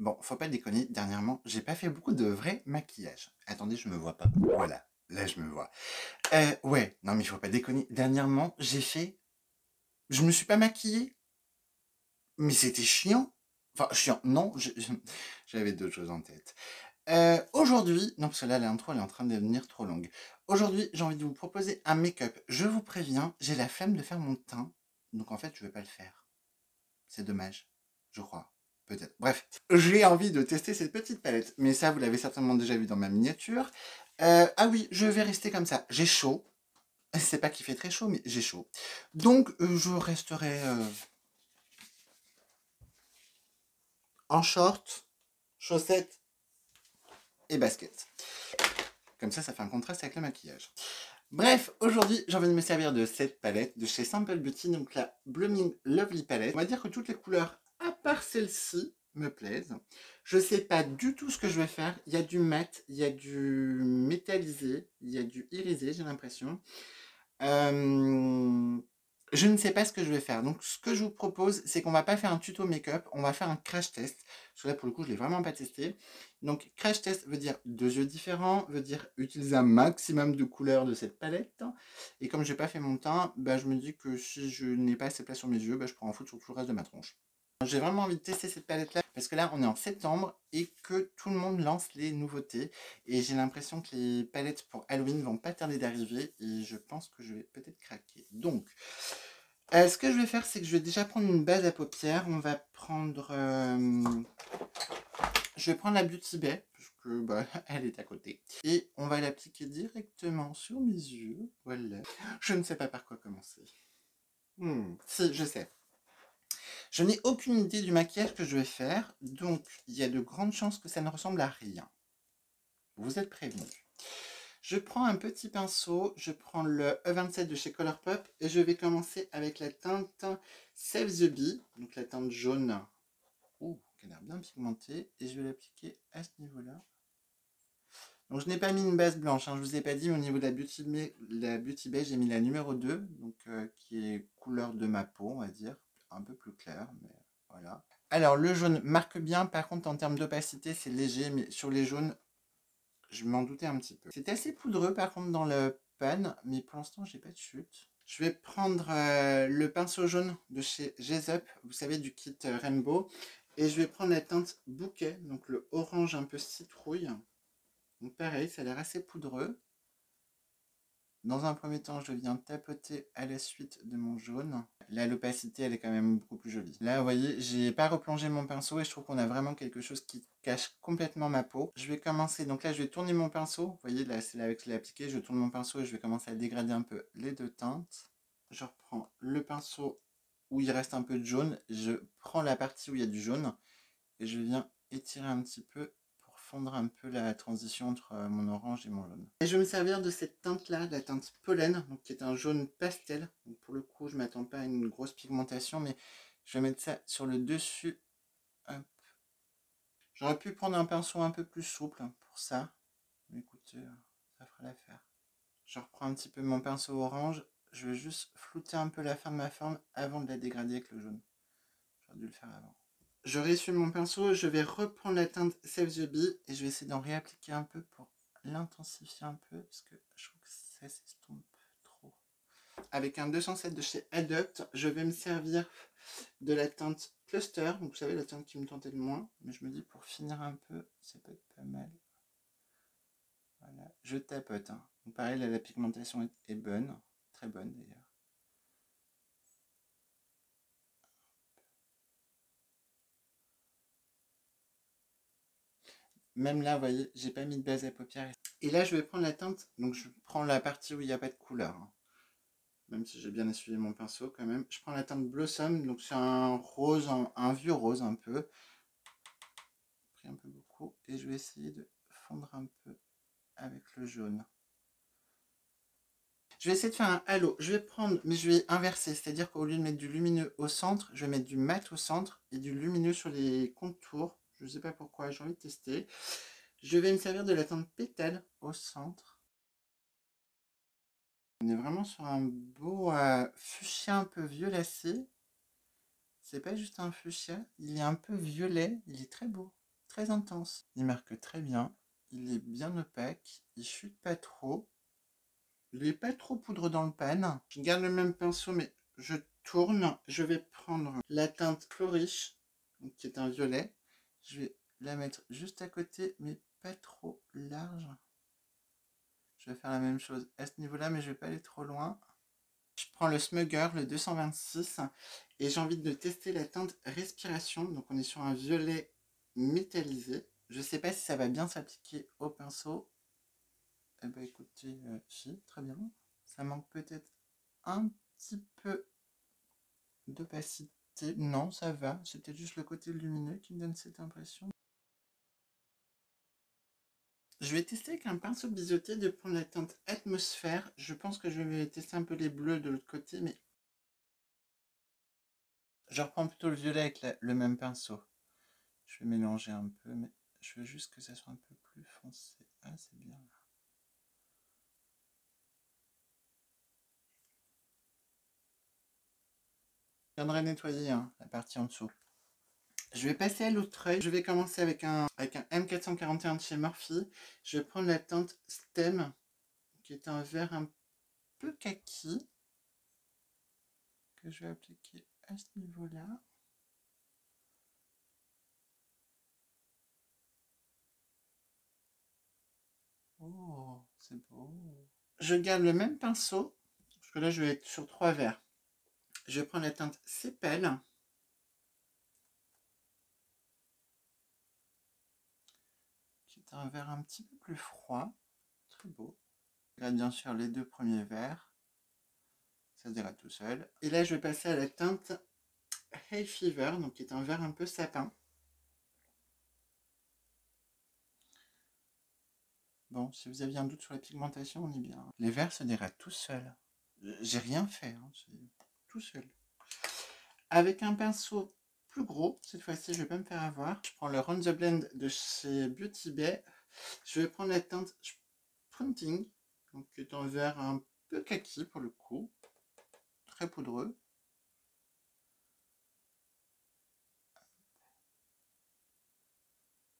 Bon, faut pas déconner, dernièrement, j'ai pas fait beaucoup de vrai maquillage. Attendez, je me vois pas. Voilà, là je me vois. Ouais, non mais faut pas déconner. Dernièrement, je me suis pas maquillée, mais c'était chiant. Enfin, chiant, non, j'avais d'autres choses en tête. Aujourd'hui, non parce que là l'intro elle est en train de devenir trop longue. Aujourd'hui, j'ai envie de vous proposer un make-up. Je vous préviens, j'ai la flemme de faire mon teint, donc en fait je vais pas le faire. C'est dommage, je crois. Peut-être. Bref, j'ai envie de tester cette petite palette. Mais ça, vous l'avez certainement déjà vu dans ma miniature. Ah oui, je vais rester comme ça. J'ai chaud. C'est pas qu'il fait très chaud, mais j'ai chaud. Donc, je resterai en short, chaussettes et baskets. Comme ça fait un contraste avec le maquillage. Bref, aujourd'hui, j'ai envie de me servir de cette palette de chez Simple Beauty, donc la Blooming Lovely Palette. On va dire que toutes les couleurs, à part celle-ci, me plaisent. Je sais pas du tout ce que je vais faire. Il y a du mat, il y a du métallisé, il y a du irisé, j'ai l'impression. Je ne sais pas ce que je vais faire. Donc, ce que je vous propose, c'est qu'on va pas faire un tuto make-up, on va faire un crash test. Parce que là, pour le coup, je l'ai vraiment pas testé. Donc, crash test veut dire 2 yeux différents, veut dire utiliser un maximum de couleurs de cette palette. Et comme j'ai pas fait mon teint, bah, je me dis que si je n'ai pas assez de place sur mes yeux, bah, je prends en foutre sur tout le reste de ma tronche. J'ai vraiment envie de tester cette palette-là parce que là, on est en septembre et que tout le monde lance les nouveautés. Et j'ai l'impression que les palettes pour Halloween vont pas tarder d'arriver et je pense que je vais peut-être craquer. Donc, ce que je vais faire, c'est que je vais déjà prendre une base à paupières. On va prendre... je vais prendre la Beauty Bay parce que bah, elle est à côté. Et on va l'appliquer directement sur mes yeux. Voilà. Je ne sais pas par quoi commencer. Si, je sais. Je n'ai aucune idée du maquillage que je vais faire, donc il y a de grandes chances que ça ne ressemble à rien. Vous êtes prévenus. Je prends un petit pinceau, je prends le E27 de chez Colourpop et je vais commencer avec la teinte Save the Bee, donc la teinte jaune, qui a l'air bien pigmentée, et je vais l'appliquer à ce niveau-là. Donc je n'ai pas mis une base blanche, hein, je vous ai pas dit, mais au niveau de la Beauty Bay, j'ai mis la numéro 2, donc, qui est couleur de ma peau, on va dire, un peu plus claire, mais voilà. Alors le jaune marque bien, par contre en termes d'opacité c'est léger, mais sur les jaunes, je m'en doutais un petit peu. C'est assez poudreux par contre dans le pan, mais pour l'instant j'ai pas de chute. Je vais prendre le pinceau jaune de chez Up, vous savez du kit Rainbow, et je vais prendre la teinte Bouquet, donc le orange un peu citrouille. Donc pareil, ça a l'air assez poudreux. Dans un premier temps, je viens tapoter à la suite de mon jaune. Là, l'opacité, elle est quand même beaucoup plus jolie. Là, vous voyez, j'ai pas replongé mon pinceau et je trouve qu'on a vraiment quelque chose qui cache complètement ma peau. Je vais commencer, donc là, je vais tourner mon pinceau. Vous voyez, là, c'est là avec je l'ai appliqué. Je tourne mon pinceau et je vais commencer à dégrader un peu les deux teintes. Je reprends le pinceau où il reste un peu de jaune. Je prends la partie où il y a du jaune et je viens étirer un petit peu fondre un peu la transition entre mon orange et mon jaune. Et je vais me servir de cette teinte-là, la teinte Pollen, donc qui est un jaune pastel. Donc pour le coup, je ne m'attends pas à une grosse pigmentation, mais je vais mettre ça sur le dessus. J'aurais pu prendre un pinceau un peu plus souple pour ça, mais écoutez, ça fera l'affaire. Je reprends un petit peu mon pinceau orange, je vais juste flouter un peu la fin de ma forme avant de la dégrader avec le jaune. J'aurais dû le faire avant. Je réessuie mon pinceau, je vais reprendre la teinte Save the Bee et je vais essayer d'en réappliquer un peu pour l'intensifier un peu parce que je trouve que ça s'estompe trop. Avec un 207 de chez Adopt, je vais me servir de la teinte Cluster, donc vous savez la teinte qui me tentait le moins, mais je me dis pour finir un peu, ça peut être pas mal. Voilà, je tapote. Hein. Donc pareil, là, la pigmentation est bonne, très bonne d'ailleurs. Même là, vous voyez, j'ai pas mis de base à paupières. Et là, je vais prendre la teinte, donc je prends la partie où il n'y a pas de couleur. Hein. Même si j'ai bien essuyé mon pinceau quand même. Je prends la teinte Blossom, donc c'est un rose, un vieux rose un peu. J'ai pris un peu beaucoup. Et je vais essayer de fondre un peu avec le jaune. Je vais essayer de faire un halo. Je vais prendre, mais je vais inverser. C'est-à-dire qu'au lieu de mettre du lumineux au centre, je vais mettre du mat au centre et du lumineux sur les contours. Je ne sais pas pourquoi, j'ai envie de tester. Je vais me servir de la teinte Pétale au centre. On est vraiment sur un beau fuchsia un peu violacé. C'est pas juste un fuchsia, il est un peu violet, il est très beau. très intense. Il marque très bien. Il est bien opaque. Il chute pas trop. Il n'est pas trop poudre dans le pan. Je garde le même pinceau, mais je tourne. Je vais prendre la teinte Flourish, qui est un violet. Je vais la mettre juste à côté, mais pas trop large. Je vais faire la même chose à ce niveau-là, mais je ne vais pas aller trop loin. Je prends le Smugger, le 226, et j'ai envie de tester la teinte Respiration. Donc on est sur un violet métallisé. Je ne sais pas si ça va bien s'appliquer au pinceau. Eh bien écoutez, si, très bien. Ça manque peut-être un petit peu d'opacité. Non, ça va. C'est peut-être juste le côté lumineux qui me donne cette impression. Je vais tester avec un pinceau biseauté de prendre la teinte Atmosphère. Je pense que je vais tester un peu les bleus de l'autre côté, mais je reprends plutôt le violet avec le même pinceau. Je vais mélanger un peu, mais je veux juste que ça soit un peu plus foncé. Ah, c'est bien. Je viendrai nettoyer la partie en dessous. Je vais passer à l'autre œil. Je vais commencer avec un M441 de chez Morphe. Je vais prendre la teinte Stem, qui est un vert un peu kaki, que je vais appliquer à ce niveau-là. Oh, c'est beau. Je garde le même pinceau, parce que là je vais être sur 3 verres. Je vais prendre la teinte Sépale, qui est un vert un petit peu plus froid, très beau. Là bien sûr les 2 premiers verres, ça se dira tout seul. Et là je vais passer à la teinte Hay Fever, donc qui est un vert un peu sapin. Bon, si vous aviez un doute sur la pigmentation, on est bien. Les verres se dératent tout seuls. J'ai rien fait, c'est tout seul. Avec un pinceau plus gros, cette fois-ci, je vais pas me faire avoir. Je prends le Round the Blend de chez Beauty Bay. Je vais prendre la teinte Sprinting, donc qui est un vert un peu kaki pour le coup, très poudreux.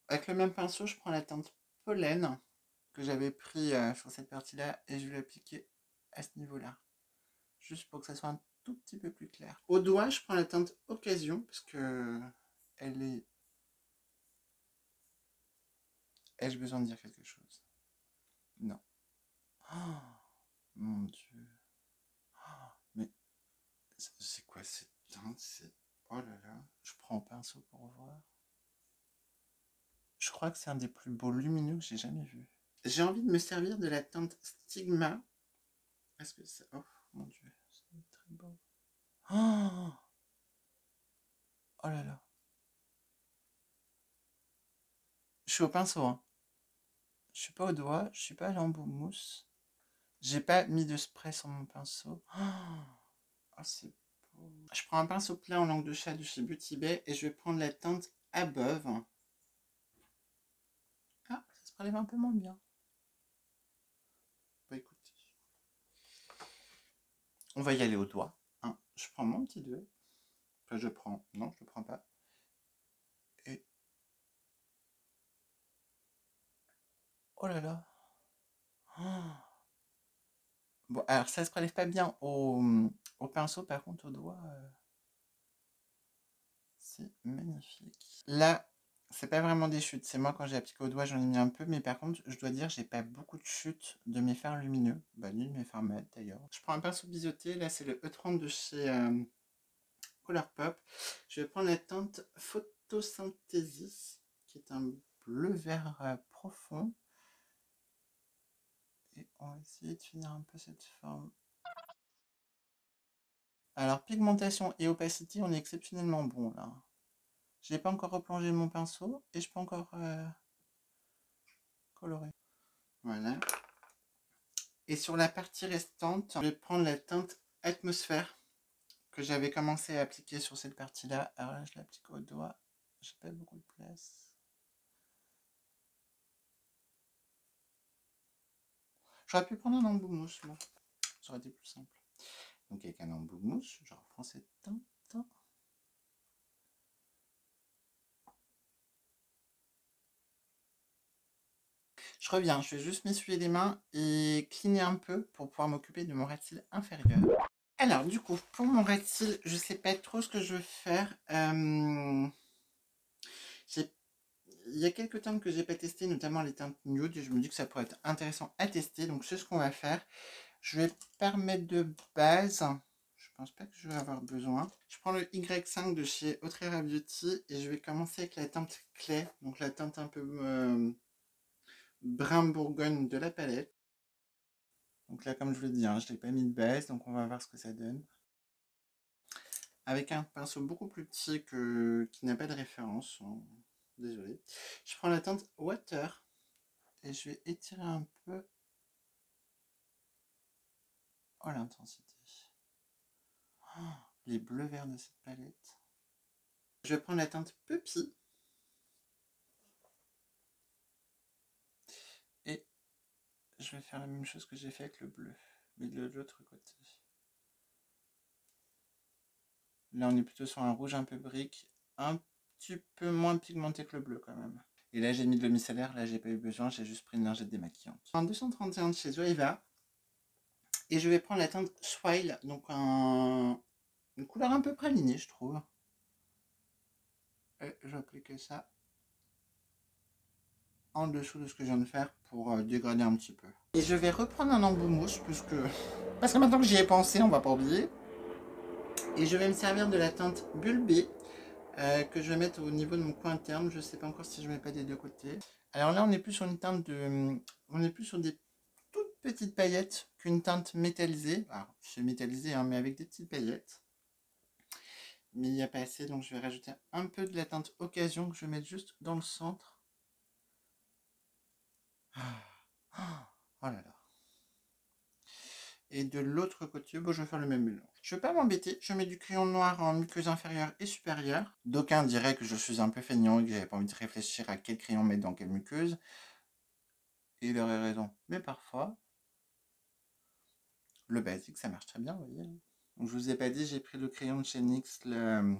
Avec le même pinceau, je prends la teinte Pollen que j'avais pris sur cette partie-là et je vais l'appliquer à ce niveau-là, juste pour que ça soit un tout petit peu plus clair. Au doigt, je prends la teinte Occasion parce que elle est... Ai-je besoin de dire quelque chose? Non. Oh, mon Dieu. Oh, mais c'est quoi cette teinte? Oh là là. Je prends un pinceau pour voir. Je crois que c'est un des plus beaux lumineux que j'ai jamais vu. J'ai envie de me servir de la teinte Stigma. Est-ce que c'est... Oh mon Dieu, c'est très beau. Oh, oh là là. Je suis au pinceau, hein. Je suis pas au doigt, je suis pas à l'embout mousse. J'ai pas mis de spray sur mon pinceau. Oh, c'est beau. Je prends un pinceau plat en langue de chat de chez Beauty Bay et je vais prendre la teinte Above. Ah, ça se prélève un peu moins bien. Bah écoutez, on va y aller au doigt. Hein. Je prends mon petit doigt. Enfin, je prends. Non, je le prends pas. Et... Oh là là. Oh. Bon, alors ça se prélève pas bien au pinceau, par contre au doigt, c'est magnifique. Là, c'est pas vraiment des chutes, c'est moi quand j'ai appliqué au doigt, j'en ai mis un peu, mais par contre, je dois dire, j'ai pas beaucoup de chutes de mes fards lumineux, bah ni de mes fards mat d'ailleurs. Je prends un pinceau biseauté, là c'est le E30 de chez Colourpop. Je vais prendre la teinte Photosynthesis, qui est un bleu vert profond. Et on va essayer de finir un peu cette forme. Alors, pigmentation et opacité, on est exceptionnellement bon là. Je n'ai pas encore replongé mon pinceau et je peux encore colorer. Voilà. Et sur la partie restante, je vais prendre la teinte Atmosphère que j'avais commencé à appliquer sur cette partie-là. Alors là, je l'applique au doigt. J'ai pas beaucoup de place. J'aurais pu prendre un embout mousse, moi. Ça aurait été plus simple. Donc avec un embout mousse, je reprends cette teinte. Je reviens, je vais juste m'essuyer les mains et cligner un peu pour pouvoir m'occuper de mon ras de cils inférieur. Alors, du coup, pour mon ras de cils, je sais pas trop ce que je veux faire. Il y a quelques teintes que j'ai pas testées, notamment les teintes nude, et je me dis que ça pourrait être intéressant à tester. Donc, c'est ce qu'on va faire. Je vais permettre de base. Je pense pas que je vais avoir besoin. Je prends le Y5 de chez Autrera Beauty et je vais commencer avec la teinte Clay, donc la teinte un peu brun bourgogne de la palette. Donc là, comme je vous l'ai dit, hein, je l'ai pas mis de base, donc on va voir ce que ça donne. Avec un pinceau beaucoup plus petit qui n'a pas de référence. Désolé. Je prends la teinte Water et je vais étirer un peu l'intensité. Oh, les bleus verts de cette palette. Je vais prendre la teinte Puppy. Et je vais faire la même chose que j'ai fait avec le bleu, mais de l'autre côté. Là, on est plutôt sur un rouge un peu brique, un petit peu moins pigmenté que le bleu quand même. Et là, j'ai mis de l'eau micellaire, là, j'ai pas eu besoin, j'ai juste pris une lingette démaquillante. En 231 de chez Zoeva. Et je vais prendre la teinte Swile, donc une couleur un peu pralinée, je trouve. Et je vais appliquer ça en dessous de ce que je viens de faire pour dégrader un petit peu. Et je vais reprendre un embout mousse, parce que maintenant que j'y ai pensé, on va pas oublier. Et je vais me servir de la teinte Bulbée que je vais mettre au niveau de mon coin interne. Je sais pas encore si je mets pas des deux côtés. Alors là, on est plus sur une teinte on est plus sur des toutes petites paillettes qu'une teinte métallisée. Alors, c'est métallisé, hein, mais avec des petites paillettes. Mais il n'y a pas assez, donc je vais rajouter un peu de la teinte Occasion que je vais mettre juste dans le centre. Oh là là. Et de l'autre côté, bon, je vais faire le même mélange. Je ne vais pas m'embêter, je mets du crayon noir en muqueuse inférieure et supérieure. D'aucuns diraient que je suis un peu feignant et que j'avais pas envie de réfléchir à quel crayon mettre dans quelle muqueuse. Et il aurait raison. Mais parfois, le basique, ça marche très bien, vous voyez. Donc, je vous ai pas dit, j'ai pris le crayon de chez NYX, le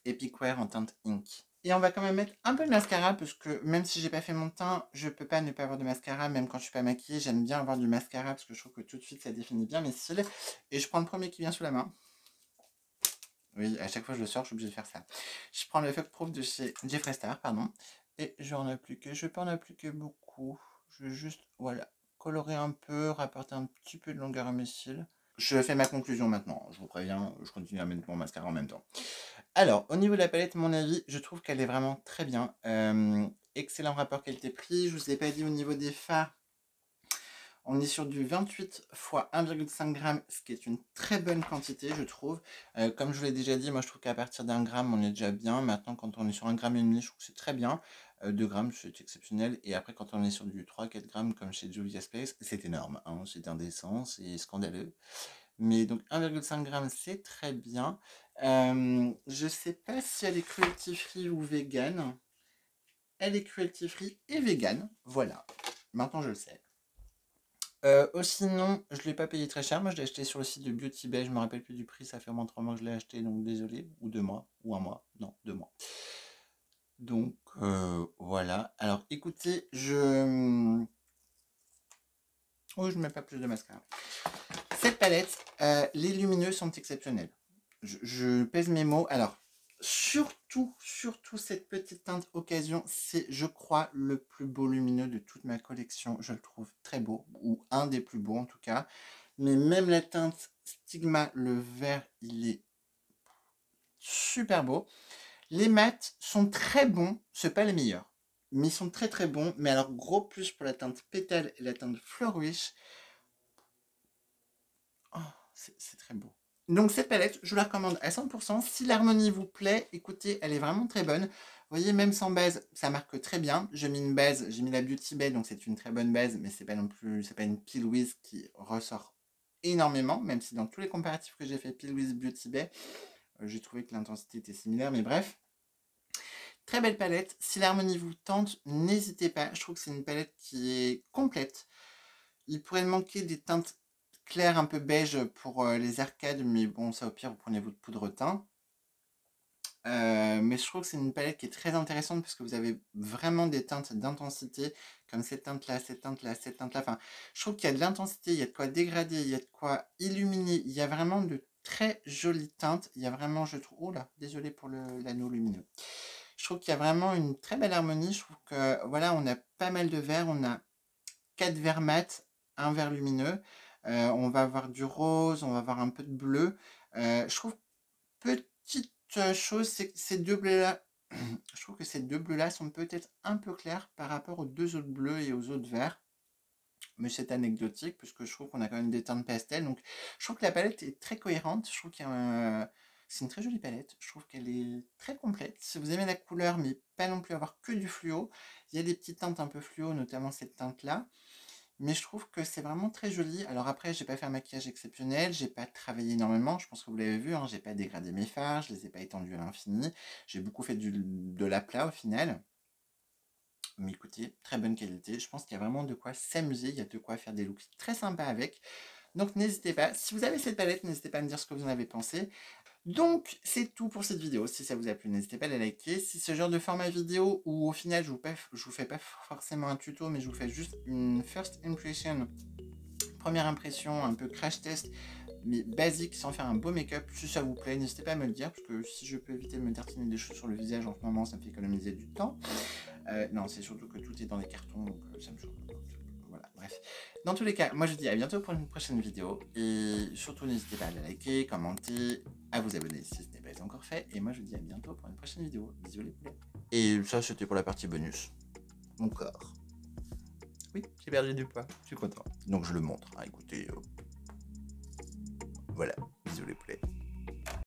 Epic Wear en teinte Ink. Et on va quand même mettre un peu de mascara, parce que même si j'ai pas fait mon teint, je peux pas ne pas avoir de mascara, même quand je suis pas maquillée. J'aime bien avoir du mascara, parce que je trouve que tout de suite, ça définit bien mes cils. Et je prends le premier qui vient sous la main. Oui, à chaque fois que je le sors, je suis obligée de faire ça. Je prends le Fog Proof de chez Jeffree Star, pardon. Et je vais en appliquer. Je vais pas en appliquer beaucoup. Je vais juste, voilà, colorer un peu, rapporter un petit peu de longueur à mes cils. Je fais ma conclusion maintenant. Je vous préviens, je continue à mettre mon mascara en même temps. Alors, au niveau de la palette, mon avis, je trouve qu'elle est vraiment très bien. Excellent rapport qualité-prix. Je vous ai pas dit au niveau des fards. On est sur du 28 x 1,5 g, ce qui est une très bonne quantité, je trouve. Comme je vous l'ai déjà dit, moi je trouve qu'à partir d'1 gramme, on est déjà bien. Maintenant, quand on est sur 1,5 g, je trouve que c'est très bien. 2 grammes, c'est exceptionnel. Et après, quand on est sur du 3-4 grammes, comme chez Juvia's Place, c'est énorme. Hein, c'est indécent, c'est scandaleux. Mais donc 1,5 g, c'est très bien. Je sais pas si elle est cruelty free ou vegan. Elle est cruelty free et vegan. Voilà. Maintenant, je le sais. Sinon, je ne l'ai pas payé très cher. Moi, je l'ai acheté sur le site de Beauty Bay. Je me rappelle plus du prix. Ça fait au moins 3 mois que je l'ai acheté. Donc, désolé. Ou 2 mois. Ou 1 mois. Non, 2 mois. Donc, voilà. Alors, écoutez, oh, je ne mets pas plus de mascara. Cette palette, les lumineux sont exceptionnels. Je pèse mes mots. Alors, surtout cette petite teinte Occasion, c'est, je crois, le plus beau lumineux de toute ma collection. Je le trouve très beau, ou un des plus beaux en tout cas. Mais même la teinte Stigma, le vert, il est super beau. Les mats sont très bons, c'est pas les meilleurs, mais ils sont très très bons. Mais alors, gros plus pour la teinte Pétale et la teinte Flourish. Oh, c'est très beau. Donc cette palette, je la recommande à 100%. Si l'harmonie vous plaît, écoutez, elle est vraiment très bonne. Vous voyez, même sans base, ça marque très bien. J'ai mis une base, j'ai mis la Beauty Bay, donc c'est une très bonne base, mais c'est pas non plus, c'est pas une Peel With qui ressort énormément, même si dans tous les comparatifs que j'ai fait Peel With Beauty Bay, j'ai trouvé que l'intensité était similaire, mais bref. Très belle palette. Si l'harmonie vous tente, n'hésitez pas. Je trouve que c'est une palette qui est complète. Il pourrait manquer des teintes clair un peu beige pour les arcades, mais bon, ça au pire, vous prenez votre poudre teint. Mais je trouve que c'est une palette qui est très intéressante parce que vous avez vraiment des teintes d'intensité, comme cette teinte-là, cette teinte-là, cette teinte-là. Enfin, je trouve qu'il y a de l'intensité, il y a de quoi dégrader, il y a de quoi illuminer. Il y a vraiment de très jolies teintes. Il y a vraiment, je trouve... Oh là, désolé pour l'anneau lumineux. Je trouve qu'il y a vraiment une très belle harmonie. Je trouve que, voilà, on a pas mal de verts. On a 4 verts mat, un vert lumineux. On va avoir du rose, on va avoir un peu de bleu. Je trouve, petite chose, c'est que ces deux bleus-là, je trouve que ces deux bleus-là sont peut-être un peu clairs par rapport aux deux autres bleus et aux autres verts. Mais c'est anecdotique, puisque je trouve qu'on a quand même des teintes pastel. Donc, je trouve que la palette est très cohérente. Je trouve qu'il y a c'est une très jolie palette. Je trouve qu'elle est très complète. Si vous aimez la couleur, mais pas non plus avoir que du fluo, il y a des petites teintes un peu fluo, notamment cette teinte-là. Mais je trouve que c'est vraiment très joli. Alors après, j'ai pas fait un maquillage exceptionnel, j'ai pas travaillé énormément, je pense que vous l'avez vu, hein, j'ai pas dégradé mes fards, je les ai pas étendus à l'infini. J'ai beaucoup fait de l'aplat au final. Mais écoutez, très bonne qualité. Je pense qu'il y a vraiment de quoi s'amuser, il y a de quoi faire des looks très sympas avec. Donc n'hésitez pas, si vous avez cette palette, n'hésitez pas à me dire ce que vous en avez pensé. Donc, c'est tout pour cette vidéo. Si ça vous a plu, n'hésitez pas à la liker. Si ce genre de format vidéo où au final je vous fais pas forcément un tuto, mais je vous fais juste une first impression, première impression, un peu crash test, mais basique sans faire un beau make-up, si ça vous plaît, n'hésitez pas à me le dire, parce que si je peux éviter de me tartiner des choses sur le visage en ce moment, ça me fait économiser du temps. Non, c'est surtout que tout est dans les cartons, donc ça me chauffe. Voilà, bref. Dans tous les cas, moi je vous dis à bientôt pour une prochaine vidéo. Et surtout, n'hésitez pas à la liker, commenter, à vous abonner si ce n'est pas encore fait. Et moi je vous dis à bientôt pour une prochaine vidéo. Bisous les poulets. Et ça, c'était pour la partie bonus. Mon corps. Oui, j'ai perdu du poids. Je suis content. Donc je le montre. Hein, écoutez, voilà.